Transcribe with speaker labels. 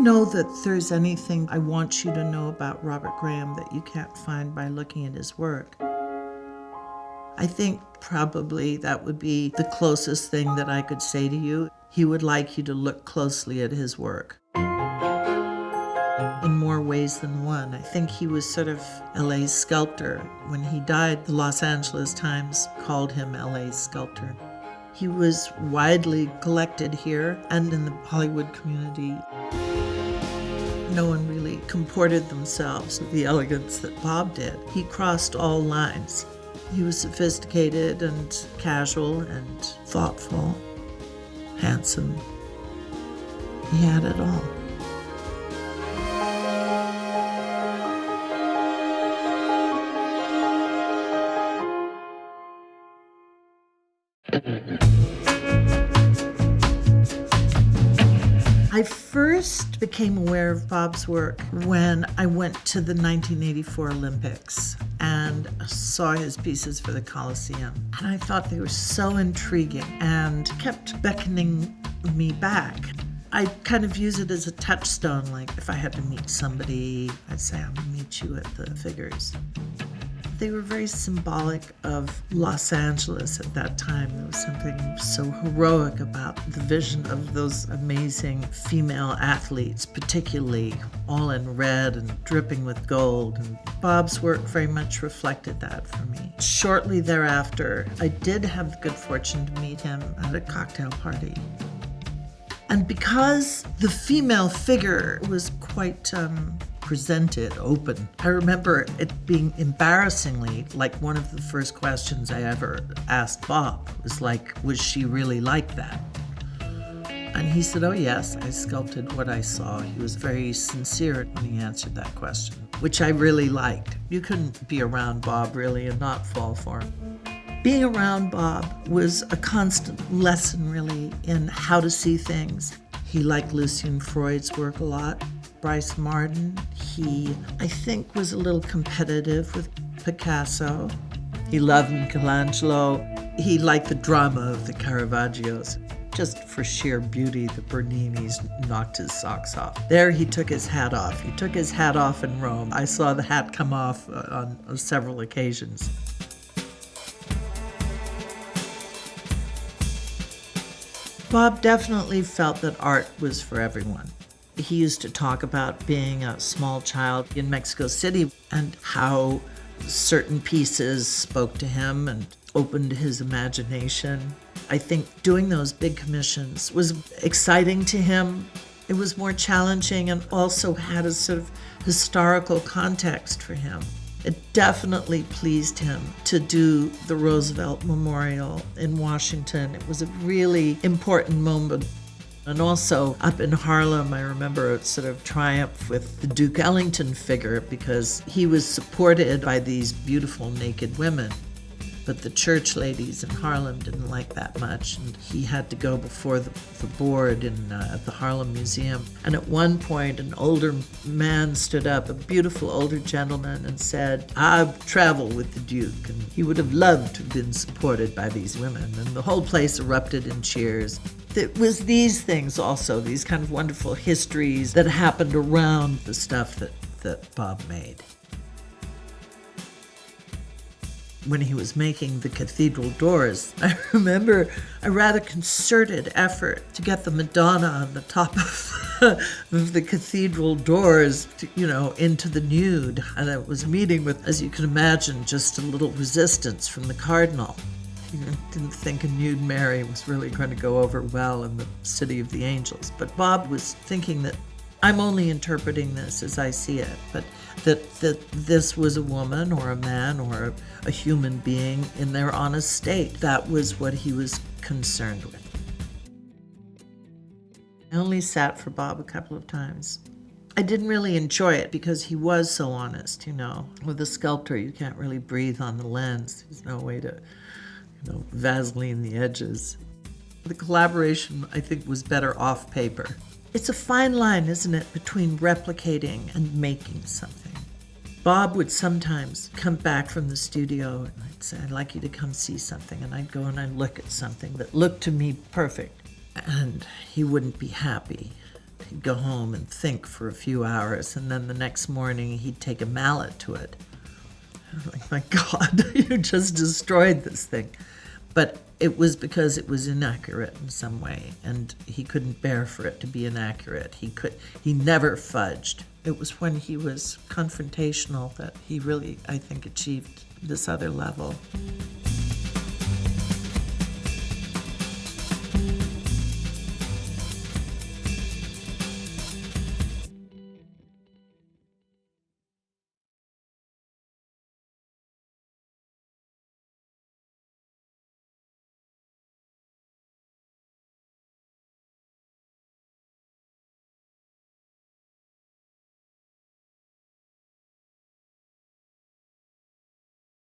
Speaker 1: know that there's anything I want you to know about Robert Graham that you can't find by looking at his work. I think probably that would be the closest thing that I could say to you. He would like you to look closely at his work. In more ways than one. I think he was sort of LA's sculptor. When he died, the Los Angeles Times called him LA's sculptor. He was widely collected here and in the Hollywood community. No one really comported themselves with the elegance that Bob did. He crossed all lines. He was sophisticated and casual and thoughtful, handsome. He had it all. I first became aware of Bob's work when I went to the 1984 Olympics and saw his pieces for the Coliseum. And I thought they were so intriguing and kept beckoning me back. I kind of use it as a touchstone, like if I had to meet somebody, I'd say, I'll meet you at the figures. They were very symbolic of Los Angeles at that time. There was something so heroic about the vision of those amazing female athletes, particularly all in red and dripping with gold. And Bob's work very much reflected that for me. Shortly thereafter, I did have the good fortune to meet him at a cocktail party. And because the female figure was quite presented open, I remember it being embarrassingly like one of the first questions I ever asked Bob was like, was she really like that? And he said, oh yes, I sculpted what I saw. He was very sincere when he answered that question, which I really liked. You couldn't be around Bob really and not fall for him. Being around Bob was a constant lesson really in how to see things. He liked Lucian Freud's work a lot. Bryce Martin, he, I think, was a little competitive with Picasso. He loved Michelangelo. He liked the drama of the Caravaggios. Just for sheer beauty, the Berninis knocked his socks off. There he took his hat off. He took his hat off in Rome. I saw the hat come off on several occasions. Bob definitely felt that art was for everyone. He used to talk about being a small child in Mexico City and how certain pieces spoke to him and opened his imagination. I think doing those big commissions was exciting to him. It was more challenging and also had a sort of historical context for him. It definitely pleased him to do the Roosevelt Memorial in Washington. It was a really important moment. And also up in Harlem, I remember a sort of triumph with the Duke Ellington figure because he was supported by these beautiful naked women. But the church ladies in Harlem didn't like that much, and he had to go before the board at the Harlem Museum. And at one point, an older man stood up, a beautiful older gentleman, and said, I've traveled with the Duke, and he would have loved to have been supported by these women. And the whole place erupted in cheers. It was these things also, these kind of wonderful histories that happened around the stuff that Bob made. When he was making the cathedral doors, I remember a rather concerted effort to get the Madonna on the top of the cathedral doors, into the nude. And it was meeting with, as you can imagine, just a little resistance from the cardinal. He didn't think a nude Mary was really going to go over well in the City of the Angels. But Bob was thinking that I'm only interpreting this as I see it, but that this was a woman or a man or a human being in their honest state. That was what he was concerned with. I only sat for Bob a couple of times. I didn't really enjoy it because he was so honest, With a sculptor, you can't really breathe on the lens. There's no way to, Vaseline the edges. The collaboration, I think, was better off paper. It's a fine line, isn't it, between replicating and making something. Bob would sometimes come back from the studio and I'd say, I'd like you to come see something. And I'd go and I'd look at something that looked to me perfect. And he wouldn't be happy. He'd go home and think for a few hours, and then the next morning he'd take a mallet to it. I'm like, my God, you just destroyed this thing. But it was because it was inaccurate in some way, and he couldn't bear for it to be inaccurate. He never fudged. It was when he was confrontational that he really, I think, achieved this other level.